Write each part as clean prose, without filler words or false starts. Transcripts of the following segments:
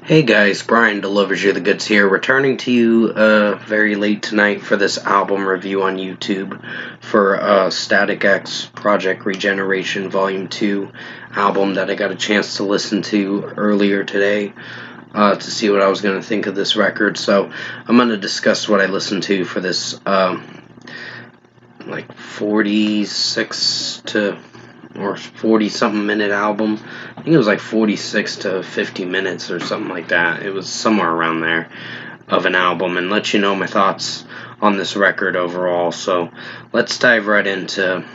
Hey guys, Brian Delivers You the Goods here, returning to you very late tonight for this album review on YouTube for Static X Project Regeneration Volume 2 album that I got a chance to listen to earlier today to see what I was going to think of this record. So I'm going to discuss what I listened to for this like 46 to or 40 something minute album. I think it was like 46 to 50 minutes or something like that. It was somewhere around there of an album, and let you know my thoughts on this record overall. So let's dive right into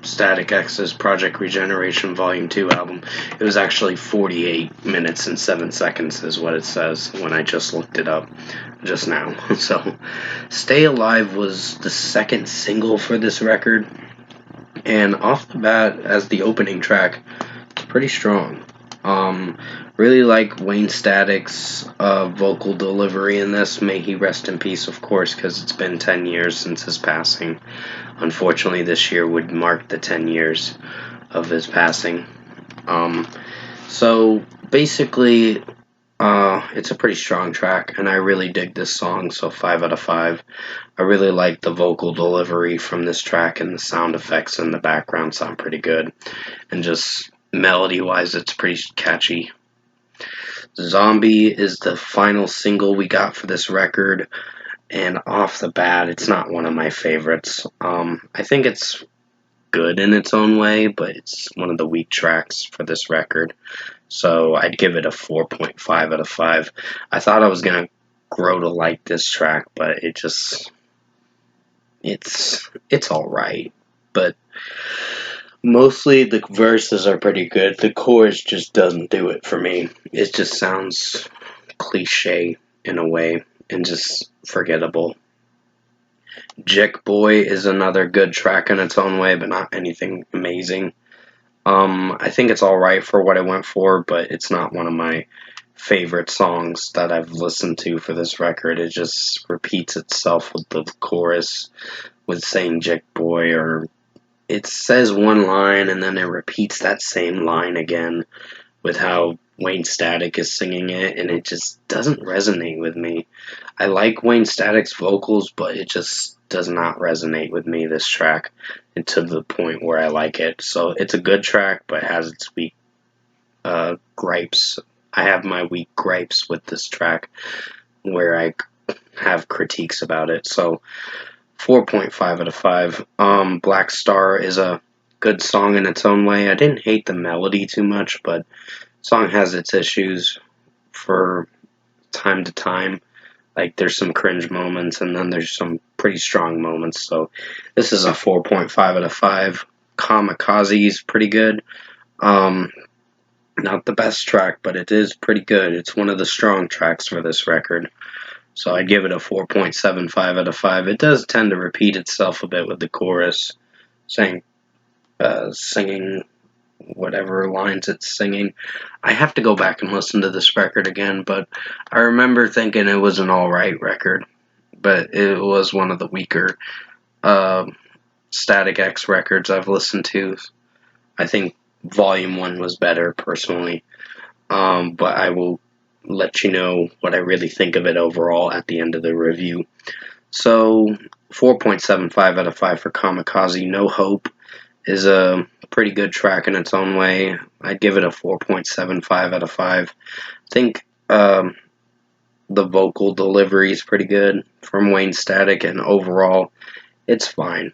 Static X's Project Regeneration Volume 2 album. It was actually 48 minutes and 7 seconds is what it says when I just looked it up just now. So Stay Alive was the second single for this record. And off the bat, as the opening track, it's pretty strong. Really like Wayne Static's vocal delivery in this. May he rest in peace, of course, because it's been 10 years since his passing. Unfortunately, this year would mark the 10 years of his passing. So basically, it's a pretty strong track, and I really dig this song, so 5 out of 5. I really like the vocal delivery from this track, and the sound effects in the background sound pretty good. And just melody-wise, it's pretty catchy. Zombie is the final single we got for this record, and off the bat, it's not one of my favorites. I think it's good in its own way, but it's one of the weak tracks for this record. So I'd give it a 4.5 out of 5. I thought I was going to grow to like this track, but it's alright. But mostly the verses are pretty good. The chorus just doesn't do it for me. It just sounds cliche in a way and just forgettable. Jick Boy is another good track in its own way, but not anything amazing. I think it's alright for what I went for, but it's not one of my favorite songs that I've listened to for this record. It just repeats itself with the chorus, with saying Jick Boy, or it says one line and then it repeats that same line again with how Wayne Static is singing it, and it just doesn't resonate with me. I like Wayne Static's vocals, but it just does not resonate with me, this track, and to the point where I like it. So it's a good track, but has its weak gripes. I have my weak gripes with this track where I have critiques about it. So 4.5 out of 5. Black Star is a good song in its own way. I didn't hate the melody too much, but the song has its issues for time to time. Like, there's some cringe moments, and then there's some pretty strong moments. So this is a 4.5 out of 5. Kamikaze is pretty good. Not the best track, but it is pretty good. It's one of the strong tracks for this record. So I give it a 4.75 out of 5. It does tend to repeat itself a bit with the chorus, singing whatever lines it's singing. I have to go back and listen to this record again, but I remember thinking it was an alright record, but it was one of the weaker Static X records I've listened to. I think Volume 1 was better, personally, but I will let you know what I really think of it overall at the end of the review. So 4.75 out of 5 for Kamikaze. No Hope is a pretty good track in its own way. I'd give it a 4.75 out of 5. I think the vocal delivery is pretty good from Wayne Static, and overall, it's fine.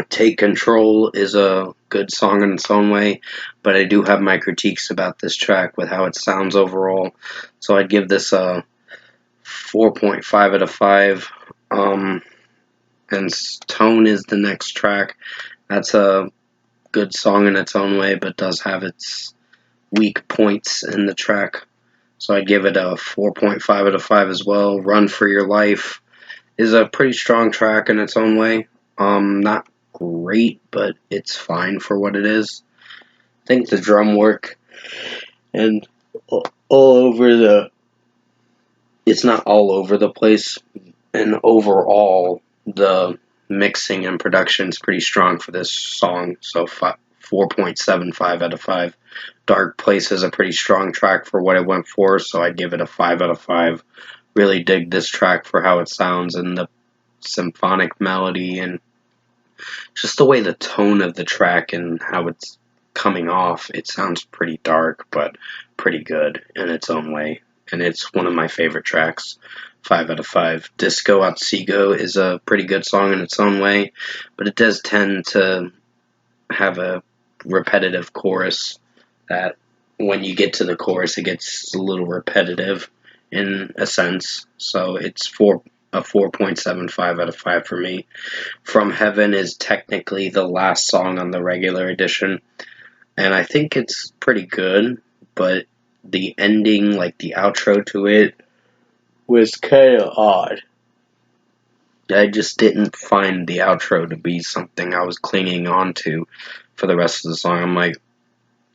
Take Control is a good song in its own way, but I do have my critiques about this track with how it sounds overall. So I'd give this a 4.5 out of 5. And Tone is the next track. That's a good song in its own way, but does have its weak points in the track. So I'd give it a 4.5 out of 5 as well. Run for Your Life is a pretty strong track in its own way. Not great, but it's fine for what it is. I think the drum work and all over the... It's not all over the place, and overall, the mixing and production is pretty strong for this song, so 4.75 out of 5. Dark Place is a pretty strong track for what it went for, so I'd give it a 5 out of 5. Really dig this track for how it sounds and the symphonic melody and just the way the tone of the track and how it's coming off. It sounds pretty dark, but pretty good in its own way. And it's one of my favorite tracks. 5 out of 5. Disco Otsego is a pretty good song in its own way, but it does tend to have a repetitive chorus that when you get to the chorus, it gets a little repetitive in a sense. So it's a 4.75 out of 5 for me. From Heaven is technically the last song on the regular edition, and I think it's pretty good, but the ending, like the outro to it, was kind of odd. I just didn't find the outro to be something I was clinging on to for the rest of the song. I'm like,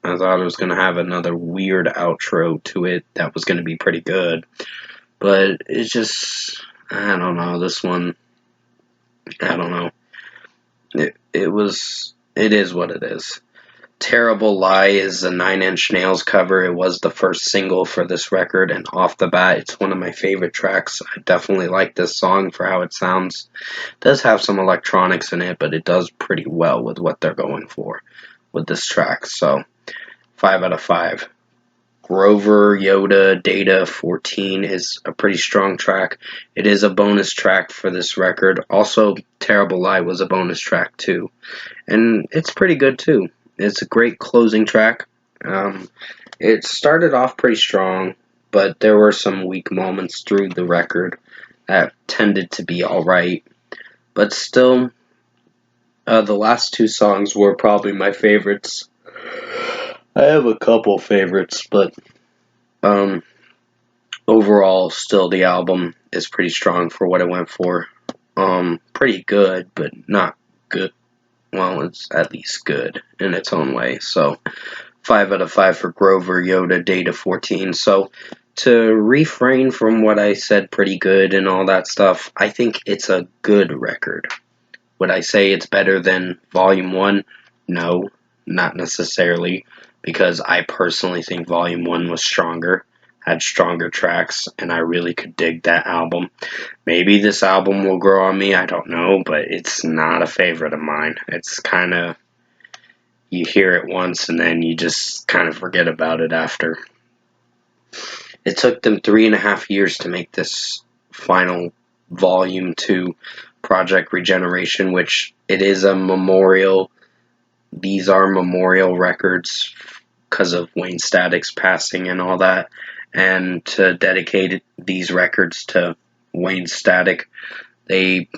I thought it was going to have another weird outro to it that was going to be pretty good. But it's just, I don't know, this one, I don't know. It is what it is. Terrible Lie is a Nine Inch Nails cover. It was the first single for this record, and off the bat, it's one of my favorite tracks. I definitely like this song for how it sounds. It does have some electronics in it, but it does pretty well with what they're going for with this track. So, 5 out of 5. Grover, Yoda, Data 14 is a pretty strong track. It is a bonus track for this record. Also, Terrible Lie was a bonus track too. And it's pretty good too. It's a great closing track. It started off pretty strong, but there were some weak moments through the record that tended to be alright. But still, the last two songs were probably my favorites. I have a couple favorites, but overall, still the album is pretty strong for what it went for. Pretty good, but not good. Well, it's at least good in its own way. So, 5 out of 5 for Grover, Yoda, Data 14. So, to refrain from what I said pretty good and all that stuff, I think it's a good record. Would I say it's better than Volume 1? No, not necessarily, because I personally think Volume 1 was stronger, had stronger tracks, and I really could dig that album. Maybe this album will grow on me, I don't know, but it's not a favorite of mine. It's kind of, you hear it once and then you just kind of forget about it after. It took them 3.5 years to make this final Volume 2 Project Regeneration, which it is a memorial. These are memorial records because of Wayne Static's passing and all that. And to dedicate these records to Wayne Static, they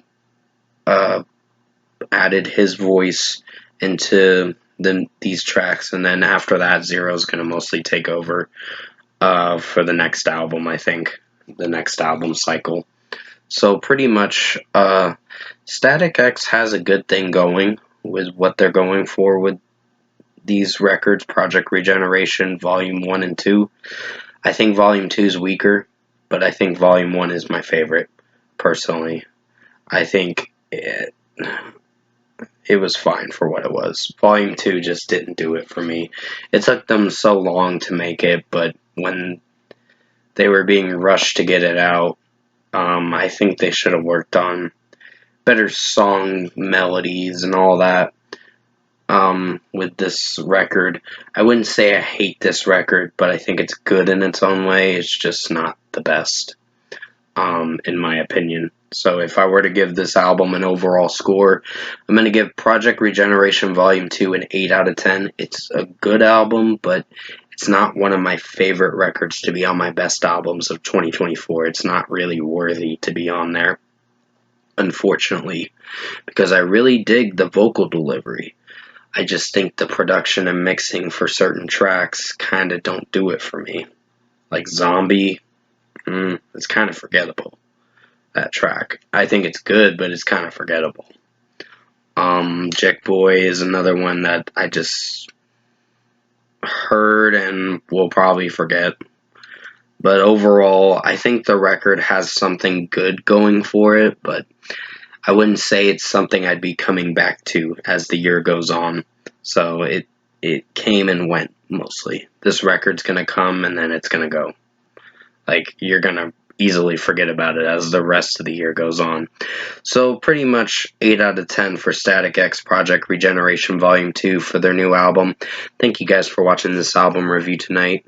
added his voice into these tracks, and then after that, Zero's going to mostly take over for the next album, I think, the next album cycle. So pretty much, Static X has a good thing going with what they're going for with these records, Project Regeneration, Volume 1 and 2. I think Volume 2 is weaker, but I think Volume 1 is my favorite, personally. I think it was fine for what it was. Volume 2 just didn't do it for me. It took them so long to make it, but when they were being rushed to get it out, I think they should have worked on better song melodies and all that. With this record, I wouldn't say I hate this record, but I think it's good in its own way. It's just not the best, in my opinion. So if I were to give this album an overall score, I'm going to give Project Regeneration Volume 2 an 8 out of 10. It's a good album, but it's not one of my favorite records to be on my best albums of 2024. It's not really worthy to be on there, unfortunately, because I really dig the vocal delivery. I just think the production and mixing for certain tracks kind of don't do it for me. Like Zombie, it's kind of forgettable, that track. I think it's good, but it's kind of forgettable. Jack Boy is another one that I just heard and will probably forget. But overall, I think the record has something good going for it, but I wouldn't say it's something I'd be coming back to as the year goes on. So it came and went mostly. This record's gonna come and then it's gonna go. Like, you're gonna easily forget about it as the rest of the year goes on. So pretty much 8 out of 10 for Static X Project Regeneration Vol.2 for their new album. Thank you guys for watching this album review tonight.